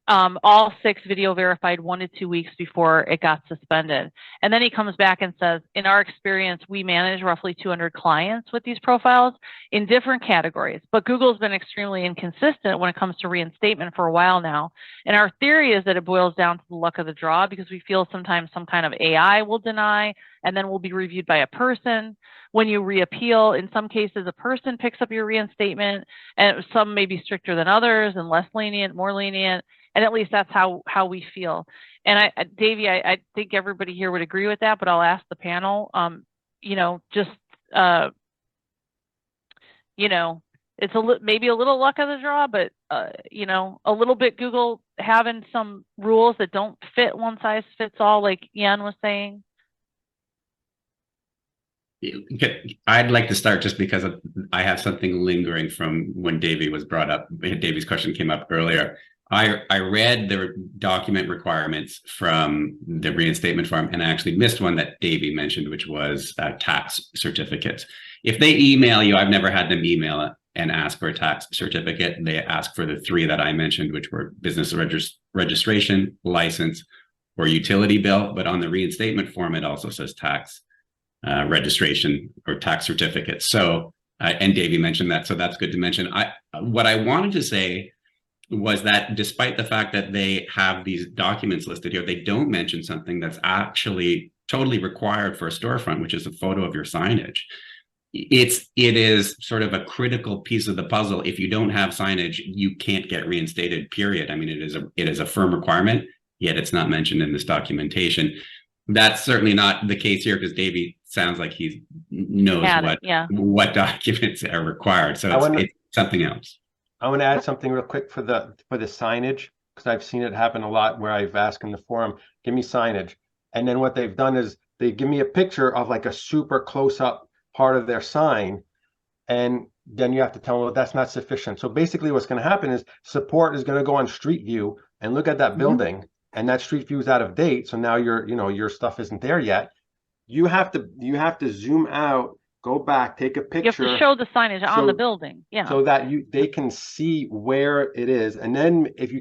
all 6 video verified 1 to 2 weeks before it got suspended. And then he comes back and says, in our experience, we manage roughly 200 clients with these profiles in different categories, but Google's been extremely inconsistent when it comes to reinstatement for a while now. And our theory is that it boils down to the luck of the draw, because we feel sometimes some kind of AI will deny, and then will be reviewed by a person. When you reappeal, in some cases, a person picks up your reinstatement, and some may be stricter than others and less lenient, more lenient. And at least that's how we feel. And Davey, I think everybody here would agree with that, but I'll ask the panel, it's maybe a little luck of the draw, but, a little bit Google having some rules that don't fit one size fits all, like Jan was saying. I'd like to start just because I have something lingering from when Davey was brought up. Davey's question came up earlier. I read the document requirements from the reinstatement form, and I actually missed one that Davey mentioned, which was tax certificates. If they email you, I've never had them email and ask for a tax certificate. They ask for the 3 that I mentioned, which were business registration, license, or utility bill. But on the reinstatement form, it also says tax registration or tax certificate. So, and Davey mentioned that, so that's good to mention. What I wanted to say was that despite the fact that they have these documents listed here, they don't mention something that's actually totally required for a storefront, which is a photo of your signage. It is sort of a critical piece of the puzzle. If you don't have signage, you can't get reinstated, period. I mean, it is a firm requirement, yet it's not mentioned in this documentation. That's certainly not the case here, because Davey sounds like he knows what documents are required. So it's something else. I want to add something real quick for the signage, because I've seen it happen a lot where I've asked in the forum, give me signage. And then what they've done is they give me a picture of like a super close up part of their sign. And then you have to tell them, well, that's not sufficient. So basically what's going to happen is support is going to go on Street View and look at that building, and that Street View is out of date. So now your stuff isn't there yet. You have to zoom out, go back, take a picture. You have to show the signage on the building, so that they can see where it is. And then if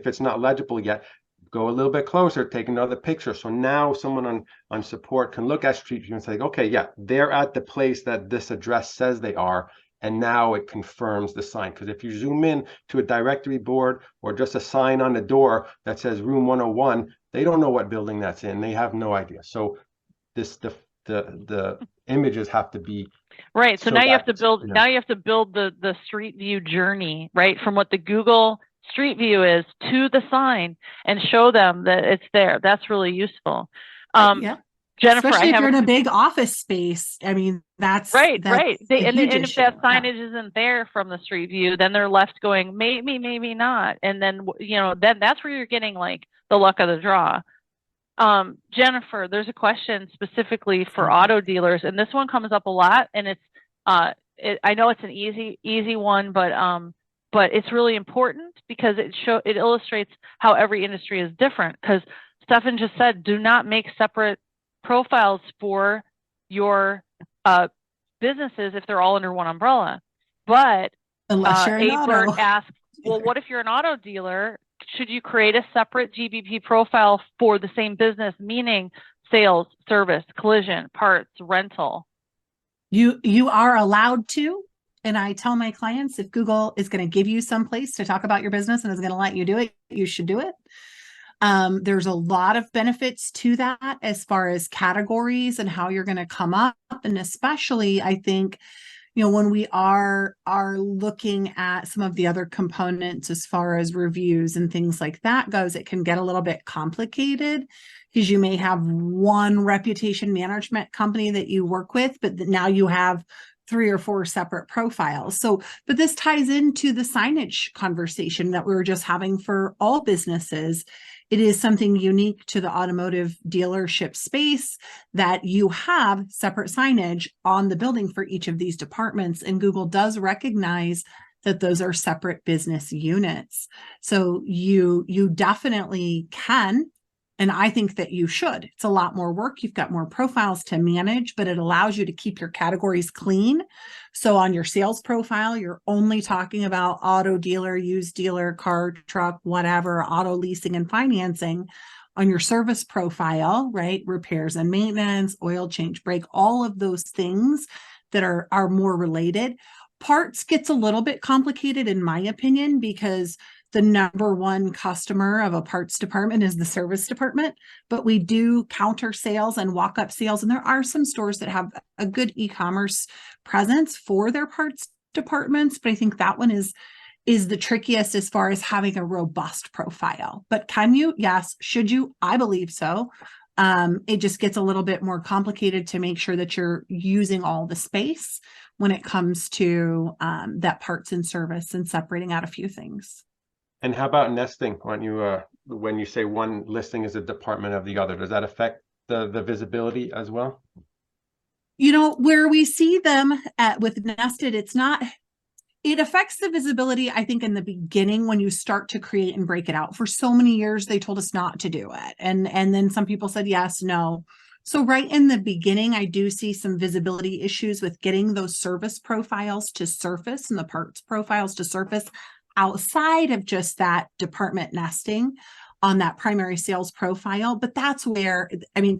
it's not legible yet, go a little bit closer, take another picture. So now someone on support can look at Street View and say, okay, yeah, they're at the place that this address says they are. And now it confirms the sign. Because if you zoom in to a directory board or just a sign on the door that says room 101, they don't know what building that's in. They have no idea. So the images have to be right. So now you have to build. Now you have to build the Street View journey, right, from what the Google Street View is to the sign, and show them that it's there. That's really useful. Jennifer, especially if you're in a big office space. I mean, that's right. That's and if that signage isn't there from the Street View, then they're left going maybe not, and then then that's where you're getting like the luck of the draw. Jennifer, there's a question specifically for auto dealers, and this one comes up a lot, and it's I know it's an easy one, but but it's really important because it illustrates how every industry is different. Because Stefan just said, do not make separate profiles for your businesses if they're all under one umbrella. But Unless you're an Bert auto. asked, well, what if you're an auto dealer? Should you create a separate GBP profile for the same business, meaning sales, service, collision, parts, rental? You are allowed to. And I tell my clients, if Google is going to give you some place to talk about your business and is going to let you do it, you should do it. There's a lot of benefits to that as far as categories and how you're going to come up. And especially, I think, when we are looking at some of the other components as far as reviews and things like that goes, it can get a little bit complicated because you may have one reputation management company that you work with, but now you have 3 or 4 separate profiles. But this ties into the signage conversation that we were just having for all businesses. It is something unique to the automotive dealership space that you have separate signage on the building for each of these departments. And Google does recognize that those are separate business units. So you definitely can. And I think that you should. It's a lot more work. You've got more profiles to manage, but it allows you to keep your categories clean. So on your sales profile, you're only talking about auto dealer, used dealer, car, truck, whatever, auto leasing and financing. On your service profile, right? Repairs and maintenance, oil change, brake, all of those things that are more related. Parts gets a little bit complicated in my opinion, because the number one customer of a parts department is the service department, but we do counter sales and walk-up sales. And there are some stores that have a good e-commerce presence for their parts departments, but I think that one is the trickiest as far as having a robust profile. But can you? Yes. Should you? I believe so. It just gets a little bit more complicated to make sure that you're using all the space when it comes to that parts and service and separating out a few things. And how about nesting? When you say one listing is a department of the other, does that affect the visibility as well? Where we see them with nested, it affects the visibility, I think, in the beginning when you start to create and break it out. For so many years, they told us not to do it. And then some people said, yes, no. So right in the beginning, I do see some visibility issues with getting those service profiles to surface and the parts profiles to surface outside of just that department nesting on that primary sales profile. But that's where,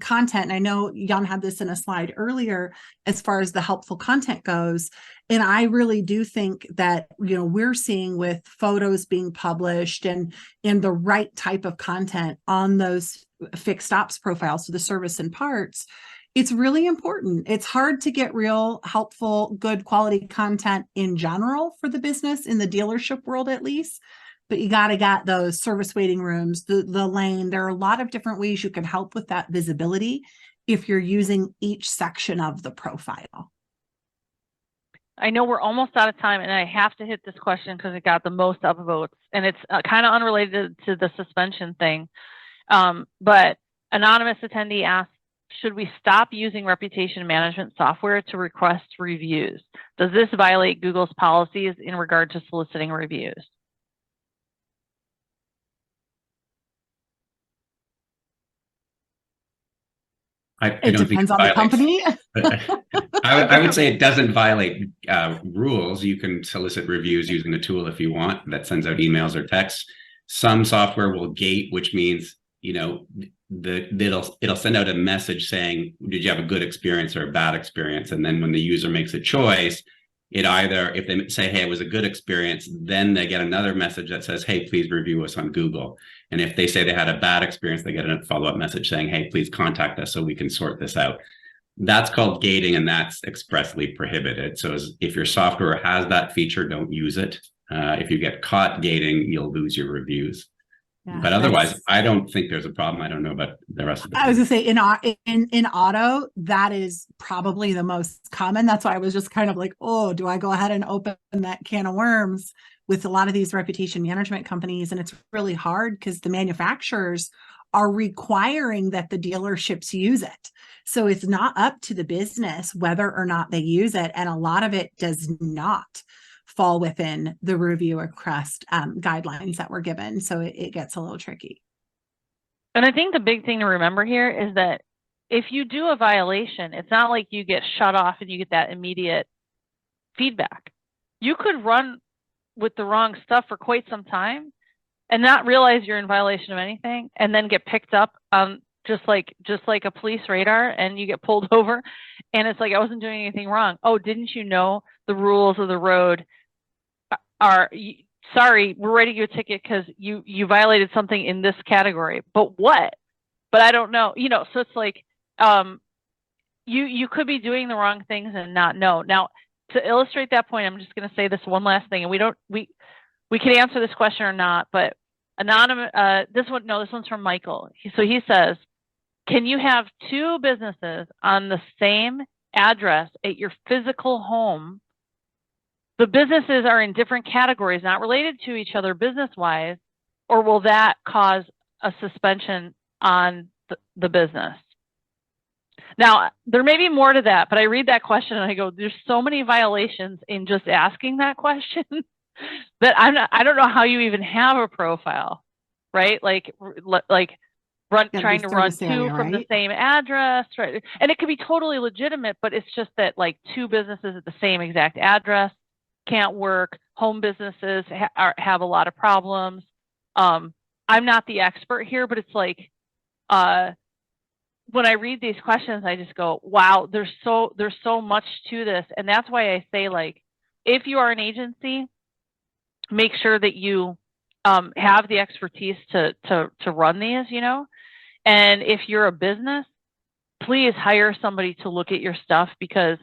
content, and I know Jan had this in a slide earlier, as far as the helpful content goes. And I really do think that, we're seeing with photos being published and the right type of content on those fixed ops profiles, so the service and parts, it's really important. It's hard to get real helpful, good quality content in general for the business, in the dealership world at least. But you got those service waiting rooms, the lane. There are a lot of different ways you can help with that visibility if you're using each section of the profile. I know we're almost out of time, and I have to hit this question because it got the most upvotes, and it's kind of unrelated to the suspension thing. But anonymous attendee asked, should we stop using reputation management software to request reviews? Does this violate Google's policies in regard to soliciting reviews? It depends on the company. I would say it doesn't violate rules. You can solicit reviews using the tool if you want that sends out emails or texts. Some software will gate, which means, it'll send out a message saying, did you have a good experience or a bad experience? And then when the user makes a choice, if they say, hey, it was a good experience, then they get another message that says, hey, please review us on Google. And if they say they had a bad experience, they get a follow-up message saying, hey, please contact us so we can sort this out. That's called gating, and that's expressly prohibited. So if your software has that feature, don't use it. If you get caught gating, you'll lose your reviews. Yeah, but otherwise, I don't think there's a problem. I don't know about the rest of it. I was going to say in auto, that is probably the most common. That's why I was just kind of like, oh, do I go ahead and open that can of worms with a lot of these reputation management companies? And it's really hard because the manufacturers are requiring that the dealerships use it. So it's not up to the business whether or not they use it. And a lot of it does not. fall within the review request guidelines that were given. So it gets a little tricky. And I think the big thing to remember here is that if you do a violation, it's not like you get shut off and you get that immediate feedback. You could run with the wrong stuff for quite some time and not realize you're in violation of anything, and then get picked up just like a police radar, and you get pulled over, and it's like, I wasn't doing anything wrong. Oh, didn't you know the rules of the road are, sorry, we're writing you a ticket because you violated something in this category. But what? But I don't know. You know, so it's like you could be doing the wrong things and not know. Now, to illustrate that point, I'm just going to say this one last thing, and we can answer this question or not, but anonymous, this one's from Michael. So he says, can you have two businesses on the same address at your physical home? The businesses are in different categories, not related to each other business-wise, or will that cause a suspension on the business? Now, there may be more to that, but I read that question and I go, there's so many violations in just asking that question that I don't know how you even have a profile, right? Like trying to run two from the same address, right? And it could be totally legitimate, but it's just that like two businesses at the same exact address can't work. Home businesses have a lot of problems. I'm not the expert here, but it's like, when I read these questions, I just go, wow, there's so much to this. And that's why I say, like, if you are an agency, make sure that you have the expertise to run these, you know. And if you're a business, please hire somebody to look at your stuff, because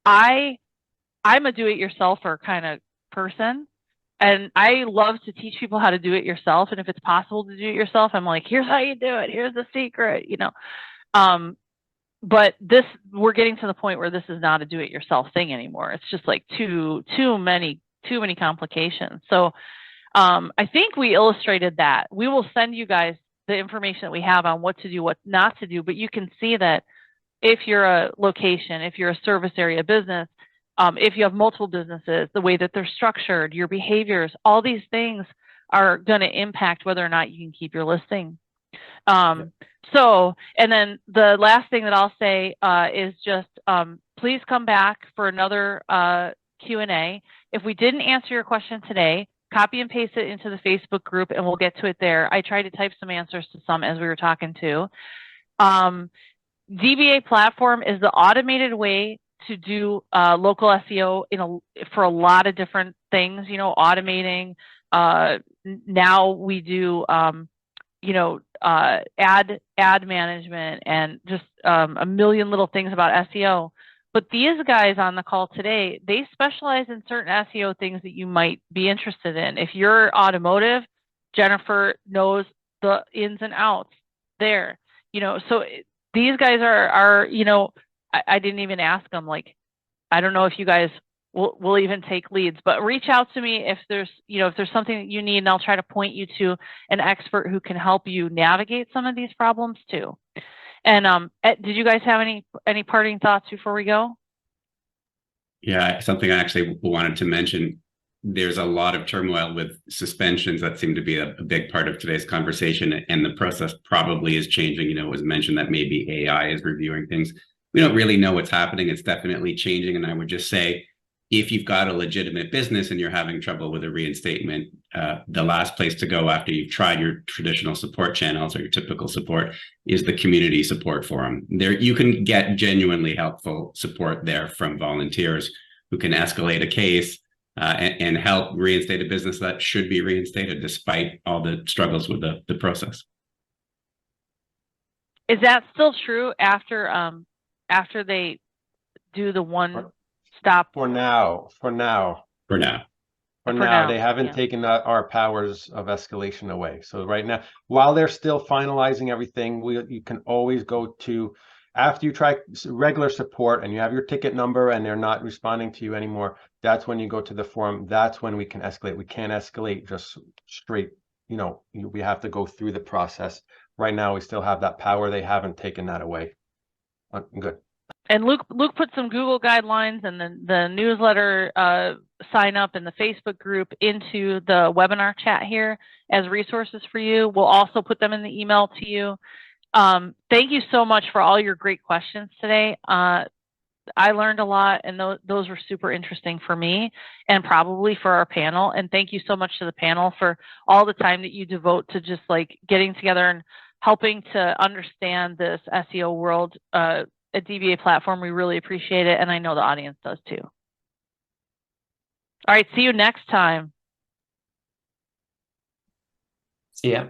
I'm a do-it-yourselfer kind of person, and I love to teach people how to do it yourself. And if it's possible to do it yourself, I'm like, here's how you do it. Here's the secret, you know. But we're getting to the point where this is not a do-it-yourself thing anymore. It's just like too many complications. So I think we illustrated that. We will send you guys the information that we have on what to do, what not to do. But you can see that if you're a location, if you're a service area business, if you have multiple businesses, the way that they're structured, your behaviors, all these things are going to impact whether or not you can keep your listing. So, and then the last thing that I'll say is just please come back for another Q&A. If we didn't answer your question today, copy and paste it into the Facebook group and we'll get to it there. I tried to type some answers to some as we were talking to. DBA platform is the automated way to do local SEO for a lot of different things, you know, automating. Now we do, you know, ad management and just a million little things about SEO. But these guys on the call today, they specialize in certain SEO things that you might be interested in. If you're automotive, Jennifer knows the ins and outs there, you know. So these guys are you know, I didn't even ask them, like, I don't know if you guys will even take leads, but reach out to me if there's, you know, if there's something that you need, and I'll try to point you to an expert who can help you navigate some of these problems too. And did you guys have any parting thoughts before we go? Yeah, something I actually wanted to mention. There's a lot of turmoil with suspensions that seem to be a big part of today's conversation, and the process probably is changing. You know, it was mentioned that maybe AI is reviewing things. We don't really know what's happening. It's definitely changing. And I would just say, if you've got a legitimate business and you're having trouble with a reinstatement, the last place to go after you've tried your traditional support channels or your typical support is the community support forum. There, you can get genuinely helpful support there from volunteers who can escalate a case and help reinstate a business that should be reinstated despite all the struggles with the process. Is that still true after they do the one stop? For now, they haven't taken our powers of escalation away. So right now, while they're still finalizing everything, you can always go to, after you try regular support and you have your ticket number and they're not responding to you anymore, that's when you go to the forum. That's when we can escalate. We can't escalate just straight, you know, we have to go through the process. Right now, we still have that power. They haven't taken that away. Good. And Luke put some Google guidelines, and then the newsletter sign up in the Facebook group into the webinar chat here as resources for you. We'll also put them in the email to you. Thank you so much for all your great questions today. I learned a lot, and those were super interesting for me and probably for our panel. And thank you so much to the panel for all the time that you devote to just like getting together and helping to understand this SEO world at DBA Platform. We really appreciate it, and I know the audience does too. All right, see you next time. See ya.